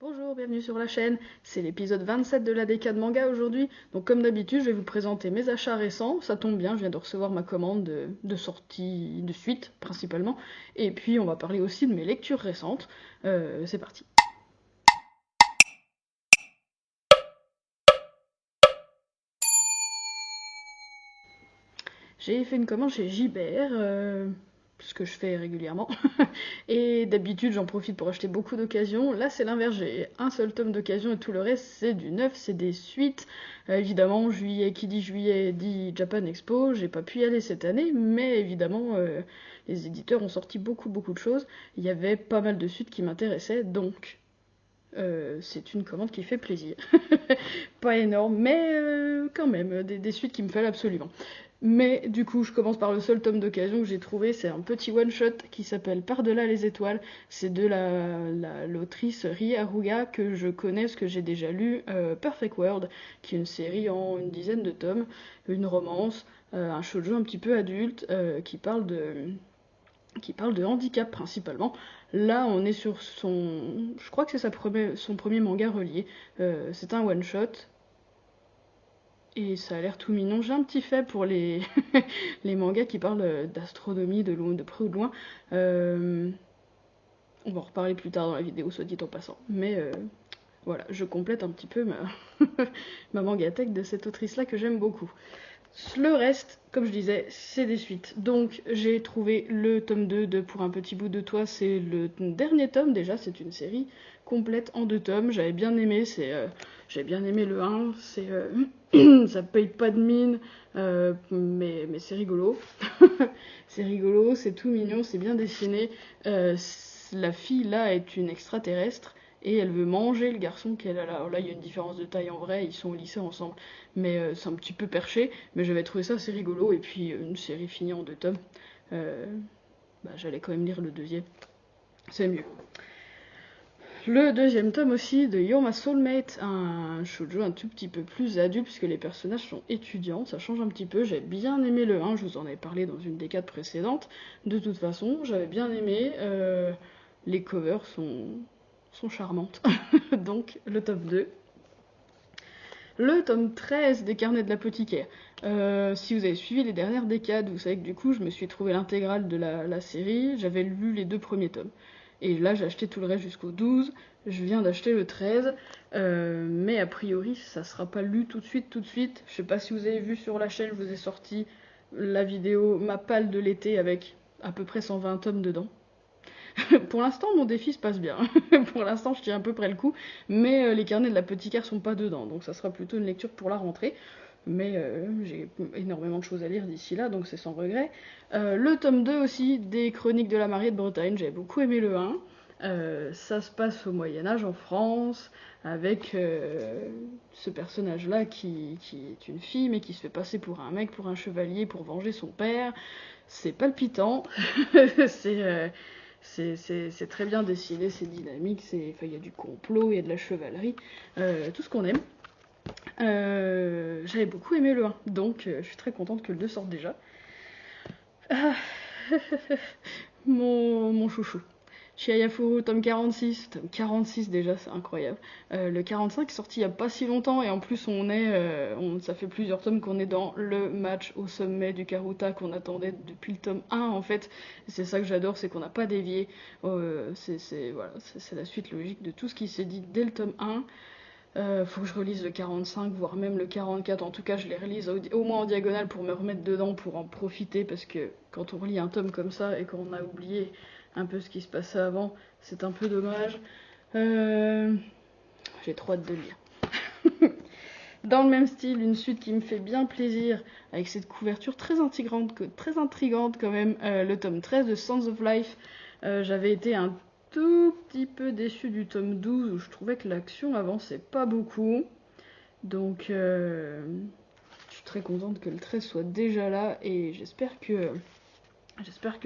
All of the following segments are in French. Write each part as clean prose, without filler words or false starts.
Bonjour, bienvenue sur la chaîne, c'est l'épisode 27 de la décade manga aujourd'hui, donc comme d'habitude je vais vous présenter mes achats récents, ça tombe bien, je viens de recevoir ma commande de sortie de suite principalement, et puis on va parler aussi de mes lectures récentes, c'est parti. J'ai fait une commande chez Gibert, ce que je fais régulièrement, et d'habitude j'en profite pour acheter beaucoup d'occasions. Là c'est l'inverse, j'ai un seul tome d'occasion et tout le reste c'est du neuf, c'est des suites. Évidemment, juillet, qui dit juillet dit Japan Expo, j'ai pas pu y aller cette année, mais évidemment les éditeurs ont sorti beaucoup de choses. Il y avait pas mal de suites qui m'intéressaient, donc c'est une commande qui fait plaisir. Pas énorme, mais quand même, des suites qui me fallait absolument. Mais du coup, je commence par le seul tome d'occasion que j'ai trouvé, c'est un petit one-shot qui s'appelle Par-delà les étoiles. C'est de l'autrice Rie Haruga que je connais, parce que j'ai déjà lu Perfect World, qui est une série en une dizaine de tomes, une romance, un shoujo un petit peu adulte, qui parle de handicap principalement. Là, on est sur je crois que c'est son premier manga relié. C'est un one-shot. Et ça a l'air tout mignon. J'ai un petit fait pour les, les mangas qui parlent d'astronomie, de loin, de près ou de loin. On va en reparler plus tard dans la vidéo, soit dit en passant. Mais voilà, je complète un petit peu ma mangatech de cette autrice-là que j'aime beaucoup. Le reste, comme je disais, c'est des suites. Donc j'ai trouvé le tome 2 de Pour un petit bout de toi, c'est le dernier tome déjà, c'est une série complète en 2 tomes. J'avais bien aimé, j'ai bien aimé le 1, ça paye pas de mine, mais c'est rigolo. C'est rigolo, c'est tout mignon, c'est bien dessiné. La fille là est une extraterrestre et elle veut manger le garçon qu'elle a là. Alors là, il y a une différence de taille en vrai, ils sont au lycée ensemble, mais c'est un petit peu perché, mais j'avais trouvé ça assez rigolo, et puis une série finie en 2 tomes, euh, j'allais quand même lire le deuxième, c'est mieux. Le deuxième tome aussi de You're My Soulmate, un shoujo un tout petit peu plus adulte puisque les personnages sont étudiants, ça change un petit peu. J'ai bien aimé le 1, je vous en ai parlé dans une décade précédente. De toute façon, j'avais bien aimé. Les covers sont charmantes. Donc le tome 2. Le tome 13 des Carnets de l'apothicaire. Si vous avez suivi les dernières décades, vous savez que du coup, je me suis trouvé l'intégrale de la série. J'avais lu les 2 premiers tomes. Et là, j'ai acheté tout le reste jusqu'au 12. Je viens d'acheter le 13. Mais a priori, ça sera pas lu tout de suite. Je sais pas si vous avez vu sur la chaîne, je vous ai sorti la vidéo Ma palle de l'été avec à peu près 120 tomes dedans. Pour l'instant, mon défi se passe bien. Pour l'instant, je tiens à peu près le coup. Mais les carnets de l'apothicaire sont pas dedans. Donc ça sera plutôt une lecture pour la rentrée. Mais j'ai énormément de choses à lire d'ici là, donc c'est sans regret. Le tome 2 aussi, des Chroniques de la mariée de Bretagne. J'avais beaucoup aimé le 1. Ça se passe au Moyen-Âge en France, avec ce personnage-là qui est une fille, mais qui se fait passer pour un mec, pour un chevalier, pour venger son père. C'est palpitant. c'est. C'est très bien dessiné, c'est dynamique, il y a du complot, il y a de la chevalerie, tout ce qu'on aime. J'avais beaucoup aimé le 1, donc je suis très contente que le 2 sorte déjà. Ah, mon chouchou. Chiayafuru, tome 46. Tome 46 déjà, c'est incroyable. Le 45 est sorti il n'y a pas si longtemps, et en plus ça fait plusieurs tomes qu'on est dans le match au sommet du Karuta qu'on attendait depuis le tome 1 en fait. C'est ça que j'adore, c'est qu'on n'a pas dévié. Voilà, c'est la suite logique de tout ce qui s'est dit dès le tome 1. Faut que je relise le 45, voire même le 44. En tout cas, je les relise au moins en diagonale pour me remettre dedans, pour en profiter, parce que quand on relit un tome comme ça et qu'on a oublié un peu ce qui se passait avant, c'est un peu dommage. J'ai trop hâte de lire. Dans le même style, une suite qui me fait bien plaisir, avec cette couverture très intrigante quand même, le tome 13 de Sons of Life. J'avais été un tout petit peu déçue du tome 12 où je trouvais que l'action avançait pas beaucoup. Donc je suis très contente que le 13 soit déjà là et j'espère que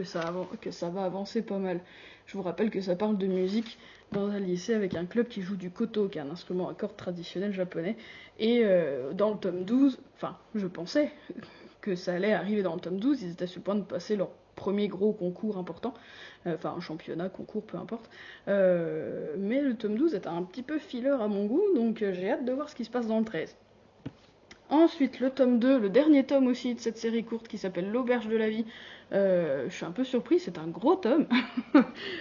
ça va avancer pas mal. Je vous rappelle que ça parle de musique dans un lycée avec un club qui joue du koto, qui est un instrument à cordes traditionnel japonais. Et dans le tome 12, enfin, je pensais que ça allait arriver dans le tome 12, ils étaient sur le point de passer leur premier gros concours important, enfin un championnat, concours, peu importe. Mais le tome 12 est un petit peu filler à mon goût, donc j'ai hâte de voir ce qui se passe dans le 13. Ensuite, le tome 2, le dernier tome aussi de cette série courte qui s'appelle L'Auberge de la Vie. Je suis un peu surprise, c'est un gros tome.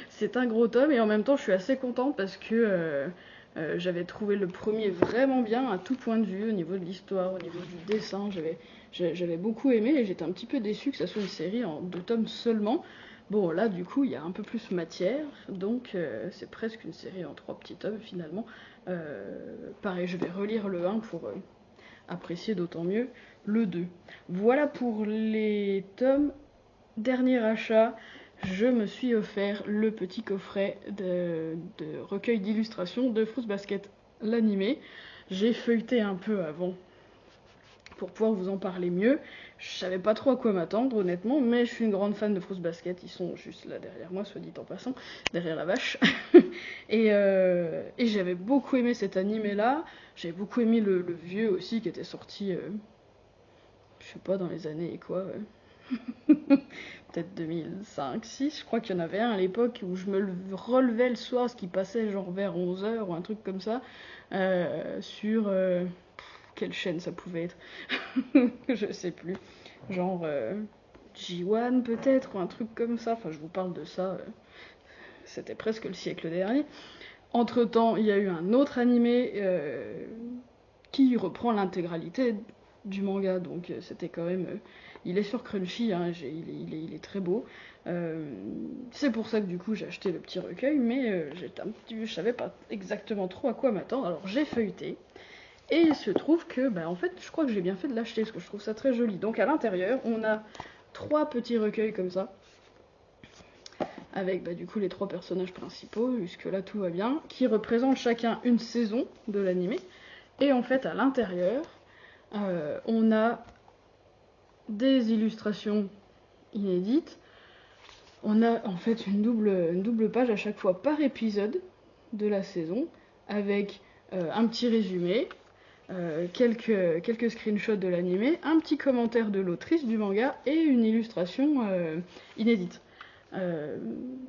C'est un gros tome et en même temps je suis assez contente parce que j'avais trouvé le premier vraiment bien à tout point de vue, au niveau de l'histoire, au niveau du dessin. J'avais beaucoup aimé et j'étais un petit peu déçue que ça soit une série en 2 tomes seulement. Bon, là, du coup, il y a un peu plus matière, donc c'est presque une série en 3 petits tomes finalement. Pareil, je vais relire le 1 pour apprécier d'autant mieux le 2. Voilà pour les tomes. Dernier achat, je me suis offert le petit coffret de recueil d'illustrations de Fruits Basket, l'animé. J'ai feuilleté un peu avant pour pouvoir vous en parler mieux. Je savais pas trop à quoi m'attendre, honnêtement, mais je suis une grande fan de Fruits Basket. Ils sont juste là derrière moi, soit dit en passant, derrière la vache. et j'avais beaucoup aimé cet animé-là. J'avais beaucoup aimé le vieux aussi, qui était sorti, je sais pas, dans les années quoi. Peut-être 2005, 6, je crois qu'il y en avait un à l'époque où je me relevais le soir, ce qui passait genre vers 11 h ou un truc comme ça, sur... quelle chaîne ça pouvait être. Je sais plus. Genre J1 peut-être, ou un truc comme ça. Enfin, je vous parle de ça, c'était presque le siècle dernier. Entre-temps, il y a eu un autre animé qui reprend l'intégralité du manga, donc c'était quand même... il est sur Crunchy, hein, il est très beau. C'est pour ça que du coup j'ai acheté le petit recueil, mais je savais pas exactement trop à quoi m'attendre, alors j'ai feuilleté. Et il se trouve que, en fait, je crois que j'ai bien fait de l'acheter, parce que je trouve ça très joli. Donc à l'intérieur, on a 3 petits recueils comme ça, avec du coup les 3 personnages principaux, jusque-là tout va bien, qui représentent chacun une saison de l'animé. Et en fait, à l'intérieur, on a des illustrations inédites. On a en fait une double page à chaque fois par épisode de la saison, avec un petit résumé, quelques screenshots de l'animé, un petit commentaire de l'autrice du manga et une illustration inédite.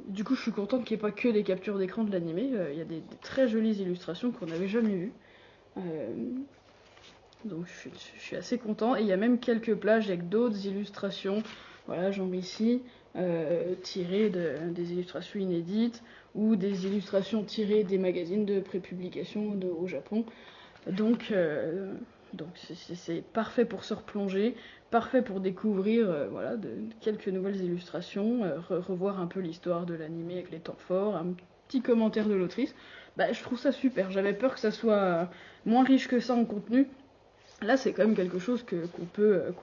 Du coup, je suis contente qu'il n'y ait pas que des captures d'écran de l'animé. Il y a des très jolies illustrations qu'on n'avait jamais vues. Donc je suis assez content. Et il y a même quelques plages avec d'autres illustrations. Voilà, genre ici, tirées des illustrations inédites ou des illustrations tirées des magazines de prépublication au Japon. Donc c'est parfait pour se replonger, parfait pour découvrir quelques nouvelles illustrations, revoir un peu l'histoire de l'animé avec les temps forts, un petit commentaire de l'autrice. Je trouve ça super. J'avais peur que ça soit moins riche que ça en contenu. Là, c'est quand même quelque chose qu'on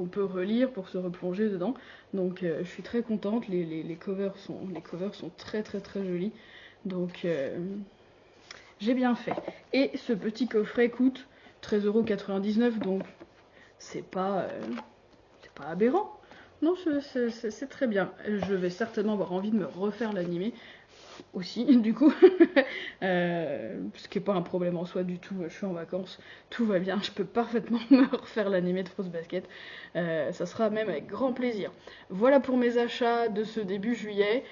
peut relire pour se replonger dedans. Donc, je suis très contente. Les covers sont très très très jolis. Donc, j'ai bien fait. Et ce petit coffret coûte 13,99 €, donc c'est pas aberrant. Non, c'est très bien. Je vais certainement avoir envie de me refaire l'animé aussi, du coup. Ce qui n'est pas un problème en soi du tout. Je suis en vacances, tout va bien. Je peux parfaitement me refaire l'animé de Fruits Basket. Ça sera même avec grand plaisir. Voilà pour mes achats de ce début juillet.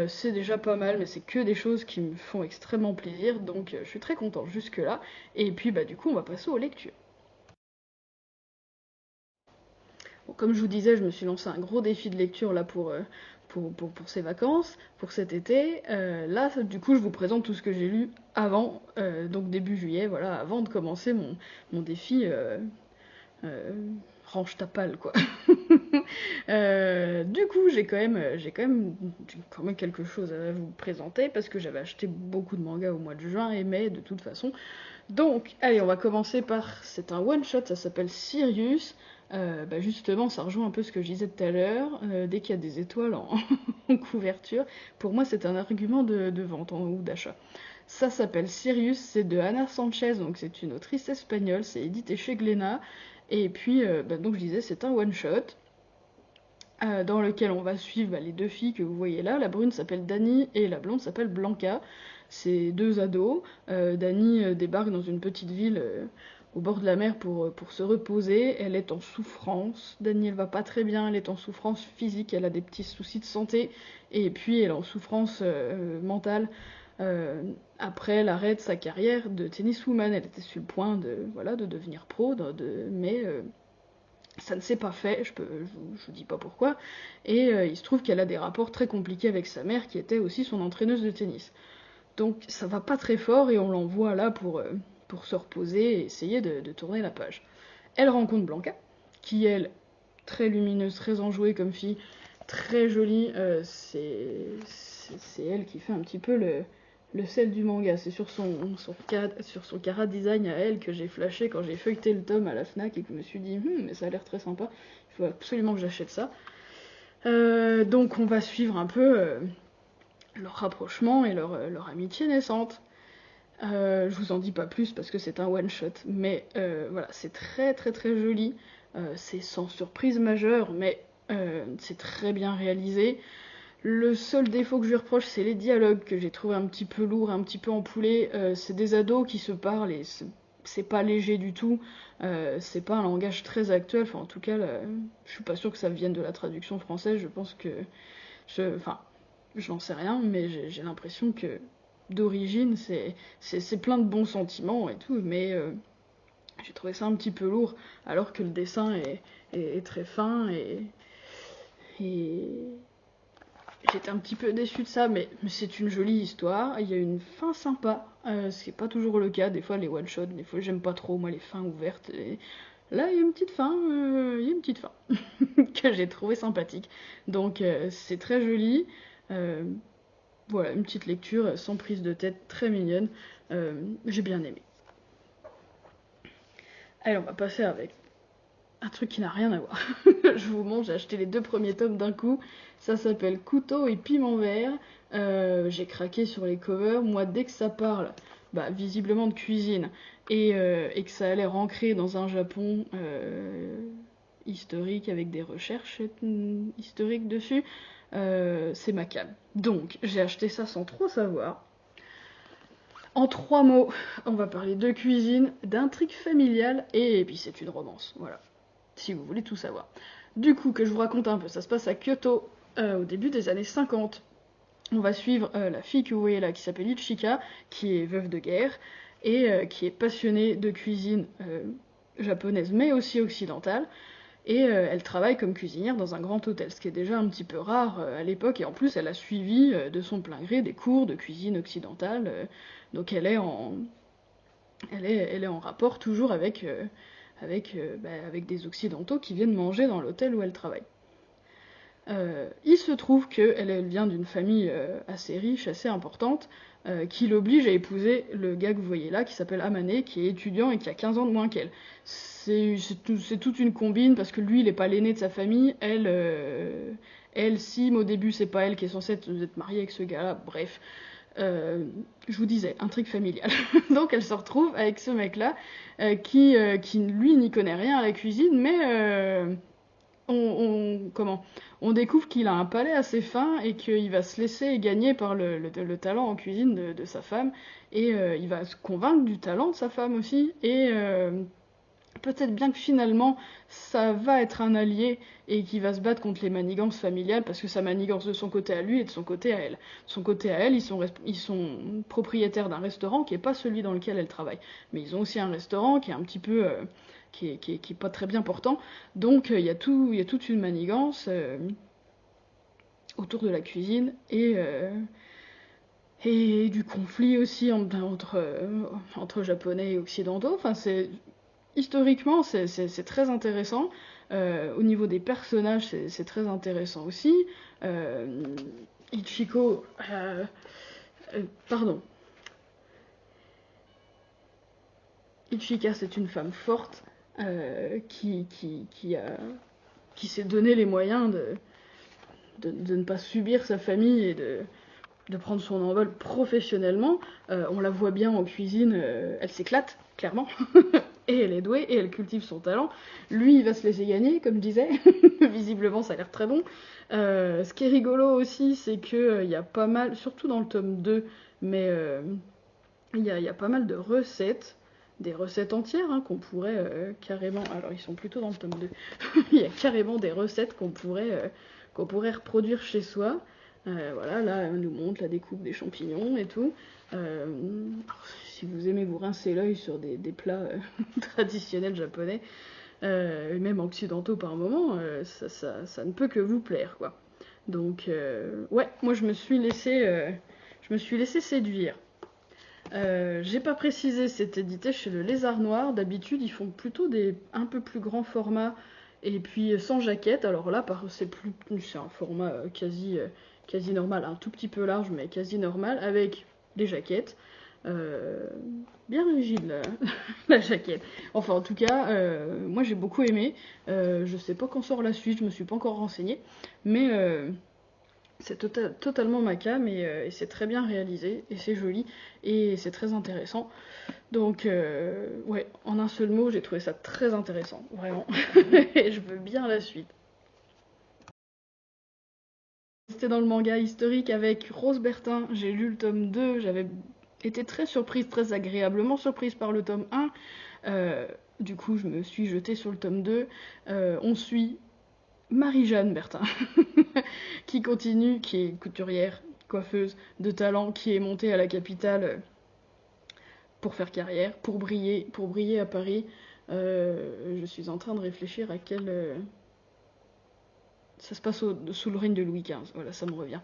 C'est déjà pas mal, mais c'est que des choses qui me font extrêmement plaisir. Donc je suis très contente jusque-là. Et puis du coup, on va passer aux lectures. Bon, comme je vous disais, je me suis lancé un gros défi de lecture là pour ces vacances, pour cet été. Là, du coup, je vous présente tout ce que j'ai lu avant, donc début juillet, voilà, avant de commencer mon défi range ta palle, quoi. Du coup, j'ai quand même quelque chose à vous présenter parce que j'avais acheté beaucoup de mangas au mois de juin et mai, de toute façon. Donc, allez, on va commencer par... C'est un one-shot, ça s'appelle Sirius. Justement, ça rejoint un peu ce que je disais tout à l'heure. Dès qu'il y a des étoiles en couverture, pour moi, c'est un argument de vente ou d'achat. Ça s'appelle Sirius, c'est de Ana Sanchez, donc c'est une autrice espagnole, c'est édité chez Glénat. Et puis, donc je disais, c'est un one-shot dans lequel on va suivre les 2 filles que vous voyez là. La brune s'appelle Dani et la blonde s'appelle Blanca. C'est 2 ados. Dani débarque dans une petite ville au bord de la mer pour se reposer. Elle est en souffrance. Danielle va pas très bien, elle est en souffrance physique, elle a des petits soucis de santé, et puis elle est en souffrance mentale. Après l'arrêt de sa carrière de tenniswoman, elle était sur le point de devenir pro, mais ça ne s'est pas fait, je vous dis pas pourquoi, et il se trouve qu'elle a des rapports très compliqués avec sa mère, qui était aussi son entraîneuse de tennis. Donc ça va pas très fort, et on l'envoie là pour se reposer et essayer de tourner la page. Elle rencontre Blanca, qui elle, très lumineuse, très enjouée comme fille, très jolie, c'est elle qui fait un petit peu le sel du manga. C'est sur son chara design à elle que j'ai flashé quand j'ai feuilleté le tome à la Fnac et que je me suis dit mais ça a l'air très sympa, il faut absolument que j'achète ça. Donc on va suivre un peu leur rapprochement et leur amitié naissante. Je vous en dis pas plus parce que c'est un one shot, mais voilà, c'est très très très joli. C'est sans surprise majeure, mais c'est très bien réalisé. Le seul défaut que je lui reproche, c'est les dialogues que j'ai trouvé un petit peu lourds, un petit peu empoulés. C'est des ados qui se parlent et c'est pas léger du tout. C'est pas un langage très actuel. Enfin, en tout cas, là, je suis pas sûre que ça vienne de la traduction française. Je pense que, enfin, je n'en sais rien, mais j'ai l'impression que d'origine, c'est plein de bons sentiments et tout, mais j'ai trouvé ça un petit peu lourd, alors que le dessin est très fin et j'étais un petit peu déçue de ça, mais c'est une jolie histoire. Il y a une fin sympa, ce qui n'est pas toujours le cas. Des fois, les one-shots, des fois, j'aime pas trop, moi, les fins ouvertes. Et là, il y a une petite fin, que j'ai trouvé sympathique. Donc, c'est très joli. Voilà, une petite lecture sans prise de tête, très mignonne. J'ai bien aimé. Allez, on va passer avec un truc qui n'a rien à voir. Je vous montre, j'ai acheté les 2 premiers tomes d'un coup. Ça s'appelle Couteau et piment vert. J'ai craqué sur les covers. Moi, dès que ça parle, visiblement de cuisine, et que ça a l'air ancré dans un Japon historique avec des recherches historiques dessus, c'est ma came. Donc, j'ai acheté ça sans trop savoir. En 3 mots, on va parler de cuisine, d'intrigue familiale, et puis c'est une romance. Voilà, si vous voulez tout savoir. Du coup, que je vous raconte un peu, ça se passe à Kyoto au début des années 50. On va suivre la fille que vous voyez là, qui s'appelle Ichika, qui est veuve de guerre, et qui est passionnée de cuisine japonaise, mais aussi occidentale. Et elle travaille comme cuisinière dans un grand hôtel, ce qui est déjà un petit peu rare à l'époque, et en plus elle a suivi de son plein gré des cours de cuisine occidentale, donc elle est en rapport toujours avec des occidentaux qui viennent manger dans l'hôtel où elle travaille. Il se trouve qu'elle vient d'une famille assez riche, assez importante, qui l'oblige à épouser le gars que vous voyez là, qui s'appelle Amane, qui est étudiant et qui a 15 ans de moins qu'elle. C'est toute une combine, parce que lui, il n'est pas l'aîné de sa famille, elle si, mais au début, c'est pas elle qui est censée être mariée avec ce gars-là, bref. Je vous disais, intrigue familiale. Donc elle se retrouve avec ce mec-là, qui lui, n'y connaît rien à la cuisine, mais on découvre qu'il a un palais assez fin et qu'il va se laisser gagner par le talent en cuisine de sa femme, et il va se convaincre du talent de sa femme aussi, et peut-être bien que finalement ça va être un allié et qu'il va se battre contre les manigances familiales, parce que ça manigance de son côté à lui et de son côté à elle. De son côté à elle, ils sont propriétaires d'un restaurant qui n'est pas celui dans lequel elle travaille, mais ils ont aussi un restaurant qui est un petit peu qui est pas très bien portant, donc il y a toute une manigance autour de la cuisine, et du conflit aussi entre japonais et occidentaux. Enfin, historiquement, c'est très intéressant. Au niveau des personnages, c'est très intéressant aussi. Ichiko, pardon. Ichika, c'est une femme forte qui s'est donné les moyens de ne pas subir sa famille et de prendre son envol professionnellement. On la voit bien en cuisine, elle s'éclate, clairement. Et elle est douée, et elle cultive son talent. Lui, il va se laisser gagner, comme je disais. Visiblement, ça a l'air très bon. Ce qui est rigolo aussi, c'est qu'il y a pas mal, surtout dans le tome 2, mais il y a pas mal de recettes des recettes entières hein, qu'on pourrait carrément... Alors ils sont plutôt dans le tome 2. Il y a carrément des recettes qu'on pourrait reproduire chez soi. Voilà, là elle nous montre la découpe des champignons et tout. Si vous aimez vous rincer l'œil sur des plats traditionnels japonais, même occidentaux par moment, ça ne peut que vous plaire quoi. Donc ouais, moi je me suis laissée séduire. J'ai pas précisé, c'est édité chez le Lézard Noir. D'habitude, ils font plutôt des un peu plus grands formats et puis sans jaquette. Alors là, c'est un format quasi normal, un tout petit peu large, mais quasi normal, avec des jaquettes. Bien rigide la jaquette. Enfin, en tout cas, moi j'ai beaucoup aimé. Je sais pas quand sort la suite, je me suis pas encore renseignée, mais c'est totalement ma cam et c'est très bien réalisé et c'est joli et c'est très intéressant. Donc ouais, en un seul mot, j'ai trouvé ça très intéressant, vraiment. Et je veux bien la suite. C'était dans le manga historique avec Rose Bertin, j'ai lu le tome 2, j'avais été très surprise, très agréablement surprise par le tome 1. Du coup, je me suis jetée sur le tome 2. On suit Marie-Jeanne Bertin, qui continue, qui est couturière, coiffeuse de talent, qui est montée à la capitale pour faire carrière, pour briller à Paris. Je suis en train de réfléchir à quel... Ça se passe sous le règne de Louis XV, voilà, ça me revient.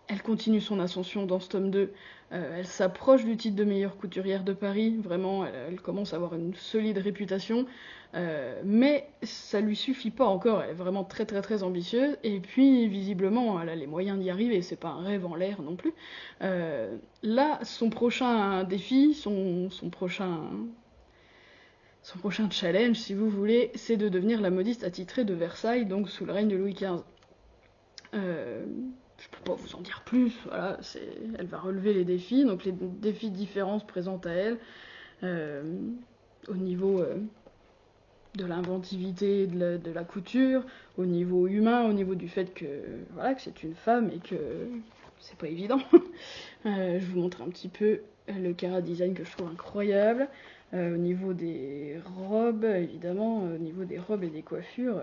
Elle continue son ascension dans ce tome 2. Elle s'approche du titre de meilleure couturière de Paris. Vraiment, elle commence à avoir une solide réputation. Mais ça lui suffit pas encore. Elle est vraiment très très très ambitieuse. Et puis, visiblement, elle a les moyens d'y arriver. C'est pas un rêve en l'air non plus. Là, son prochain défi, son prochain challenge, si vous voulez, c'est de devenir la modiste attitrée de Versailles, donc sous le règne de Louis XV. Je peux pas vous en dire plus, voilà, elle va relever les défis, donc les défis différents se présentent à elle, au niveau de l'inventivité de la couture, au niveau humain, au niveau du fait que, voilà, que c'est une femme et que c'est pas évident. Je vous montre un petit peu le Cara Design que je trouve incroyable. Au niveau des robes, évidemment, au niveau des robes et des coiffures,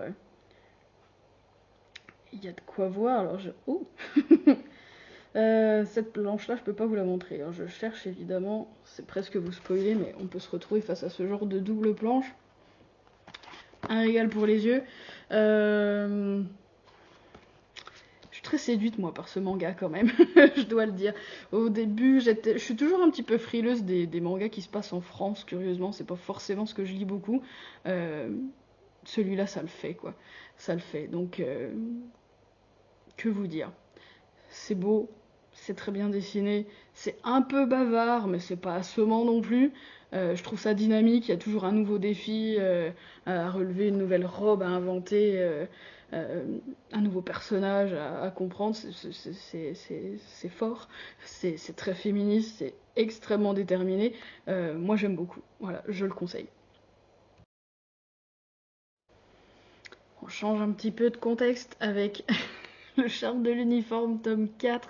il y a de quoi voir. Alors oh cette planche-là, je peux pas vous la montrer. Alors, je cherche évidemment, c'est presque vous spoiler, mais on peut se retrouver face à ce genre de double planche. Un régal pour les yeux. Je suis très séduite moi par ce manga quand même, je dois le dire. Au début, je suis toujours un petit peu frileuse des mangas qui se passent en France, curieusement, c'est pas forcément ce que je lis beaucoup. Celui-là, ça le fait quoi. Ça le fait, donc que vous dire. C'est beau, c'est très bien dessiné, c'est un peu bavard, mais c'est pas assommant non plus. Je trouve ça dynamique, il y a toujours un nouveau défi à relever, une nouvelle robe à inventer, un nouveau personnage à comprendre. C'est fort, c'est très féministe, c'est extrêmement déterminé. Moi j'aime beaucoup, voilà, je le conseille. On change un petit peu de contexte avec le charme de l'uniforme, tome 4.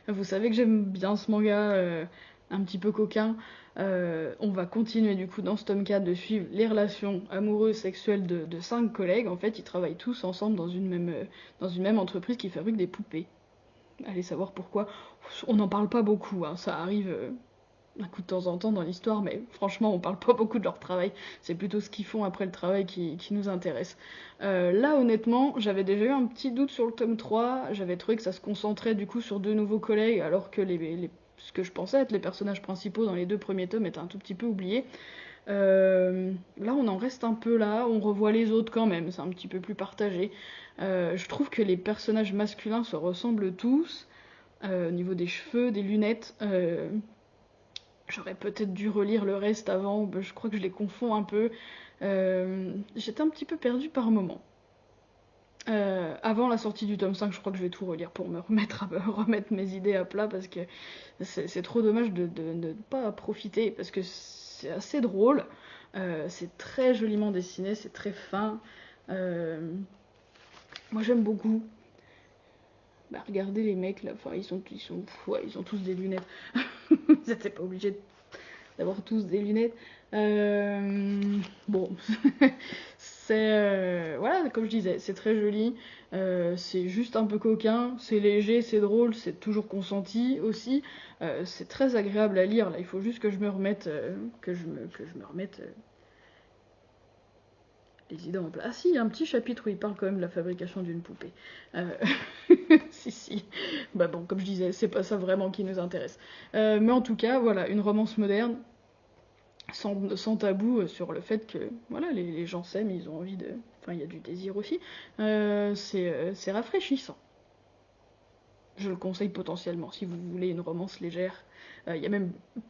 Vous savez que j'aime bien ce manga un petit peu coquin. On va continuer du coup dans ce tome 4 de suivre les relations amoureuses, sexuelles de 5 collègues. En fait, ils travaillent tous ensemble dans une même entreprise qui fabrique des poupées. Allez savoir pourquoi. On n'en parle pas beaucoup, hein. Ça arrive un coup de temps en temps dans l'histoire, mais franchement, on parle pas beaucoup de leur travail. C'est plutôt ce qu'ils font après le travail qui nous intéresse. Là, honnêtement, j'avais déjà eu un petit doute sur le tome 3. J'avais trouvé que ça se concentrait du coup sur 2 nouveaux collègues, alors que ce que je pensais être les personnages principaux dans les 2 premiers tomes étaient un tout petit peu oubliés. Là, on en reste un peu là. On revoit les autres quand même. C'est un petit peu plus partagé. Je trouve que les personnages masculins se ressemblent tous. Au niveau des cheveux, des lunettes... J'aurais peut-être dû relire le reste avant, je crois que je les confonds un peu. J'étais un petit peu perdue par moment. Avant la sortie du tome 5, je crois que je vais tout relire pour me remettre mes idées à plat, parce que c'est trop dommage de ne pas profiter, parce que c'est assez drôle, c'est très joliment dessiné, c'est très fin. Moi j'aime beaucoup. Bah regardez les mecs là, enfin ils ont tous des lunettes. Vous n'êtes pas obligé d'avoir tous des lunettes. Bon, c'est voilà, comme je disais, c'est très joli, c'est juste un peu coquin, c'est léger, c'est drôle, c'est toujours consenti aussi. C'est très agréable à lire. Là, il faut juste que je me remette, les idées en place. Ah si, il y a un petit chapitre où il parle quand même de la fabrication d'une poupée. Euh, si. Bah bon, comme je disais, c'est pas ça vraiment qui nous intéresse. Mais en tout cas, voilà, une romance moderne, sans tabou sur le fait que voilà, les gens s'aiment, ils ont envie de. Enfin, il y a du désir aussi. C'est rafraîchissant. Je le conseille potentiellement si vous voulez une romance légère. Il y a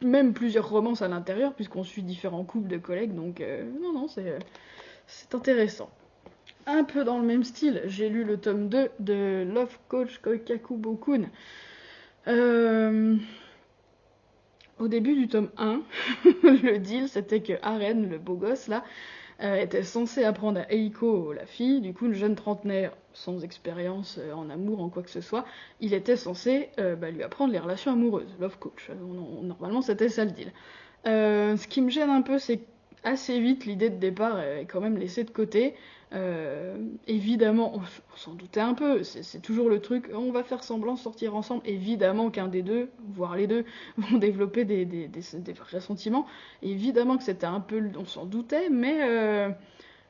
même plusieurs romances à l'intérieur, puisqu'on suit différents couples de collègues, donc non, c'est intéressant. Un peu dans le même style, j'ai lu le tome 2 de Love Coach Koikaku-Bokun. Au début du tome 1, le deal c'était que Aren, le beau gosse là, était censé apprendre à Eiko, la fille, du coup une jeune trentenaire sans expérience en amour, en quoi que ce soit, il était censé lui apprendre les relations amoureuses, love coach. Normalement c'était ça le deal. Ce qui me gêne un peu, c'est assez vite l'idée de départ est quand même laissée de côté. Évidemment, on s'en doutait un peu, c'est toujours le truc, on va faire semblant de sortir ensemble. Évidemment qu'un des deux, voire les deux, vont développer des vrais sentiments. Évidemment que c'était un peu, on s'en doutait, mais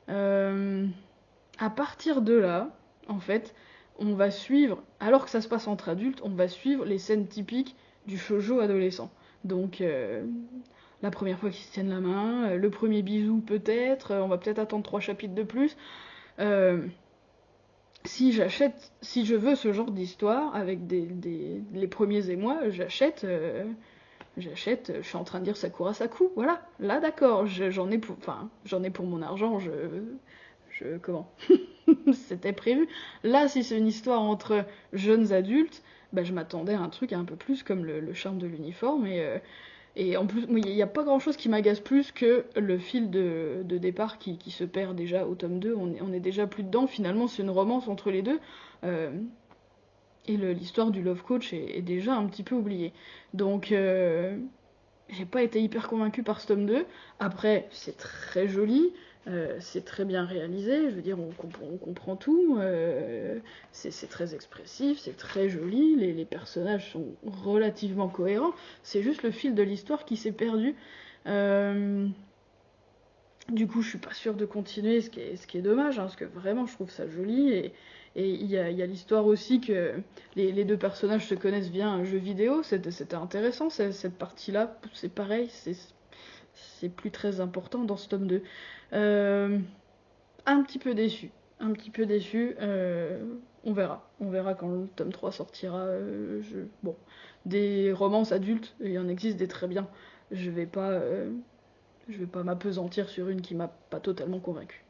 à partir de là, en fait, on va suivre, alors que ça se passe entre adultes, on va suivre les scènes typiques du shoujo adolescent. Donc, la première fois qu'ils se tiennent la main, le premier bisou peut-être, on va peut-être attendre 3 chapitres de plus. Euh, si je veux ce genre d'histoire avec les premiers émois, j'achète. Je suis en train de dire Sakura Saku, voilà. Là, d'accord, j'en ai pour mon argent, comment c'était prévu. Là, si c'est une histoire entre jeunes adultes, bah, je m'attendais à un truc un peu plus comme le charme de l'uniforme et en plus, il n'y a pas grand chose qui m'agace plus que le fil de départ qui se perd déjà au tome 2. On est déjà plus dedans. Finalement, c'est une romance entre les deux. Euh, et l'histoire du Love Coach est déjà un petit peu oubliée. Donc, j'ai pas été hyper convaincue par ce tome 2. Après, c'est très joli. C'est très bien réalisé, je veux dire, on comprend tout, c'est très expressif, c'est très joli, les personnages sont relativement cohérents, c'est juste le fil de l'histoire qui s'est perdu. Du coup, je suis pas sûre de continuer, ce qui est dommage, hein, parce que vraiment, je trouve ça joli, et il y a l'histoire aussi que les deux personnages se connaissent via un jeu vidéo, c'était intéressant, cette partie-là, c'est pareil, c'est plus très important dans ce tome 2. Euh, un petit peu déçu. Un petit peu déçu. On verra. On verra quand le tome 3 sortira. Bon, des romances adultes, il y en existe des très bien. Je vais pas m'apesantir sur une qui m'a pas totalement convaincue.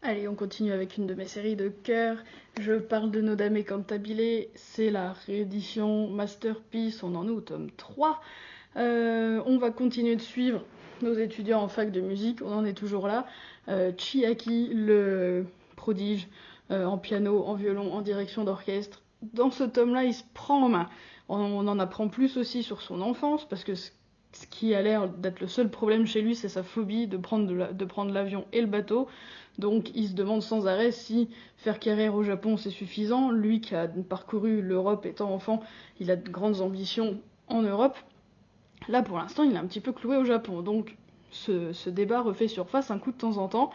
Allez, on continue avec une de mes séries de cœur. Je parle de Nodame Cantabile. C'est la réédition Masterpiece. On en est au tome 3. On va continuer de suivre nos étudiants en fac de musique. On en est toujours là. Chiaki, le prodige, en piano, en violon, en direction d'orchestre. Dans ce tome-là, il se prend en main. On en apprend plus aussi sur son enfance, parce que ce qui a l'air d'être le seul problème chez lui, c'est sa phobie de prendre l'avion et le bateau. Donc il se demande sans arrêt si faire carrière au Japon c'est suffisant. Lui qui a parcouru l'Europe étant enfant, il a de grandes ambitions en Europe. Là pour l'instant il est un petit peu cloué au Japon. Donc ce débat refait surface un coup de temps en temps.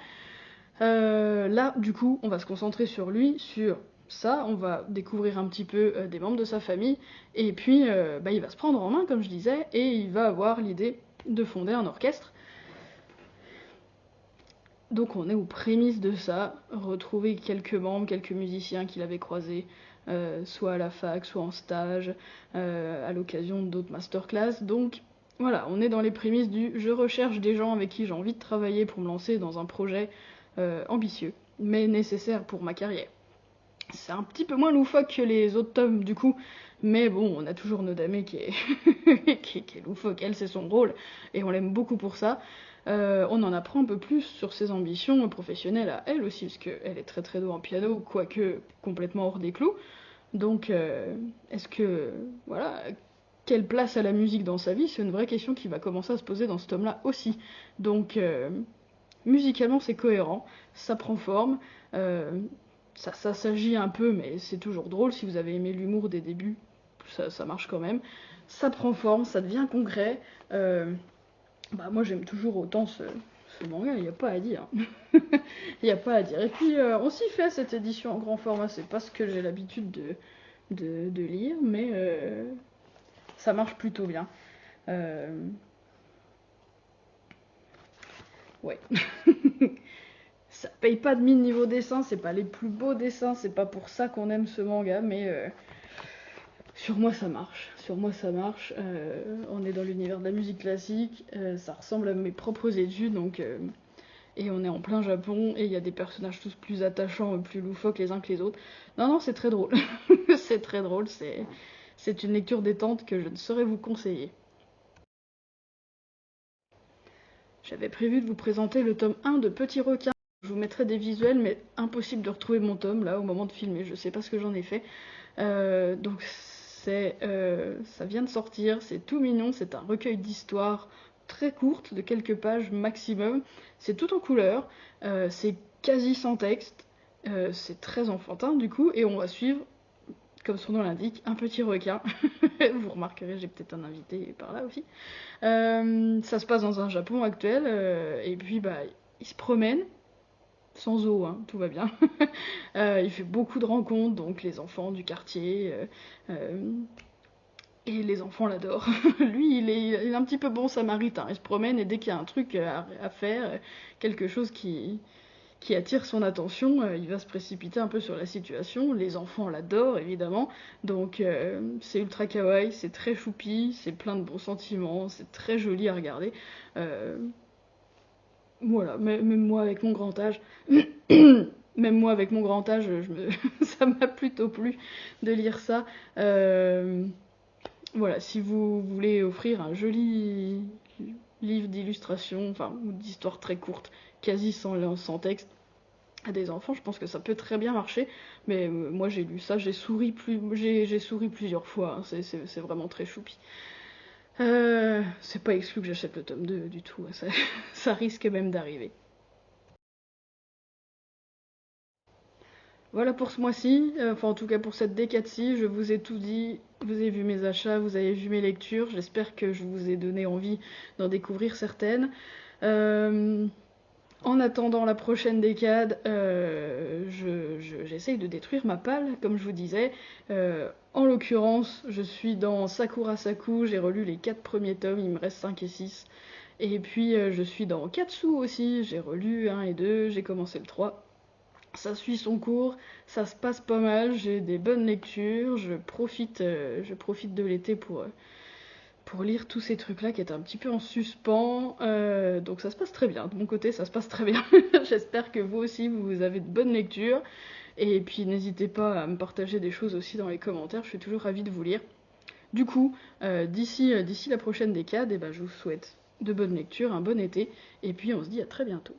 Là du coup on va se concentrer sur lui, sur ça, on va découvrir un petit peu des membres de sa famille. Et puis il va se prendre en main comme je disais et il va avoir l'idée de fonder un orchestre. Donc on est aux prémices de ça, retrouver quelques membres, quelques musiciens qu'il avait croisés, soit à la fac, soit en stage, à l'occasion d'autres masterclass. Donc voilà, on est dans les prémices du je recherche des gens avec qui j'ai envie de travailler pour me lancer dans un projet ambitieux, mais nécessaire pour ma carrière. C'est un petit peu moins loufoque que les autres tomes du coup, mais bon, on a toujours Nodame qui est, qui est loufoque, elle c'est son rôle, et on l'aime beaucoup pour ça. On en apprend un peu plus sur ses ambitions professionnelles à elle aussi, parce qu'elle est très très douée en piano, quoique complètement hors des clous. Donc, est-ce que, voilà, quelle place a la musique dans sa vie? C'est une vraie question qui va commencer à se poser dans ce tome-là aussi. Donc, musicalement, c'est cohérent, ça prend forme, ça s'agit un peu, mais c'est toujours drôle. Si vous avez aimé l'humour des débuts, ça marche quand même. Ça prend forme, ça devient concret. Bah, moi, j'aime toujours autant ce manga, il n'y a pas à dire. Il n'y a pas à dire. Et puis, on s'y fait cette édition en grand format, c'est pas ce que j'ai l'habitude de lire, mais ça marche plutôt bien. Ouais. Ça paye pas de mine niveau dessin, c'est pas les plus beaux dessins, c'est pas pour ça qu'on aime ce manga, mais sur moi ça marche. Sur moi ça marche. On est dans l'univers de la musique classique, ça ressemble à mes propres études, donc et on est en plein Japon, et il y a des personnages tous plus attachants, plus loufoques les uns que les autres. Non, non, c'est très drôle. C'est très drôle, c'est une lecture détente que je ne saurais vous conseiller. J'avais prévu de vous présenter le tome 1 de Petit Requin. Je vous mettrai des visuels, mais impossible de retrouver mon tome là au moment de filmer. Je sais pas ce que j'en ai fait. Donc ça vient de sortir, c'est tout mignon, c'est un recueil d'histoires très courtes, de quelques pages maximum. C'est tout en couleur, c'est quasi sans texte, c'est très enfantin du coup, et on va suivre, comme son nom l'indique, un petit requin. Vous remarquerez, j'ai peut-être un invité par là aussi. Ça se passe dans un Japon actuel, et puis bah, il se promène, sans eau, hein, tout va bien. Il fait beaucoup de rencontres, donc les enfants du quartier, et les enfants l'adorent. Lui, il est un petit peu bon samaritain, il se promène et dès qu'il y a un truc à faire, quelque chose qui attire son attention, il va se précipiter un peu sur la situation. Les enfants l'adorent, évidemment, donc c'est ultra kawaii, c'est très choupi, c'est plein de bons sentiments, c'est très joli à regarder. Euh, voilà, même moi avec mon grand âge, même moi avec mon grand âge, ça m'a plutôt plu de lire ça. Voilà, si vous voulez offrir un joli livre d'illustration, enfin, ou d'histoire très courte, quasi sans texte, à des enfants, je pense que ça peut très bien marcher. Mais moi j'ai lu ça, j'ai souri plusieurs fois, hein, c'est vraiment très choupi. C'est pas exclu que j'achète le tome 2 du tout, ça, ça risque même d'arriver. Voilà pour ce mois-ci, enfin en tout cas pour cette décade-ci, je vous ai tout dit, vous avez vu mes achats, vous avez vu mes lectures, j'espère que je vous ai donné envie d'en découvrir certaines. Euh, En attendant la prochaine décade, j'essaye de détruire ma palle, comme je vous disais. En l'occurrence, je suis dans Sakura Saku, j'ai relu les 4 premiers tomes, il me reste 5 et 6. Et puis je suis dans Katsu aussi, j'ai relu 1 et 2, j'ai commencé le 3. Ça suit son cours, ça se passe pas mal, j'ai des bonnes lectures, je profite de l'été pour lire tous ces trucs-là qui étaient un petit peu en suspens. Donc ça se passe très bien. De mon côté, ça se passe très bien. J'espère que vous aussi, vous avez de bonnes lectures. Et puis n'hésitez pas à me partager des choses aussi dans les commentaires. Je suis toujours ravie de vous lire. Du coup, d'ici la prochaine décade, eh ben, je vous souhaite de bonnes lectures, un bon été. Et puis on se dit à très bientôt.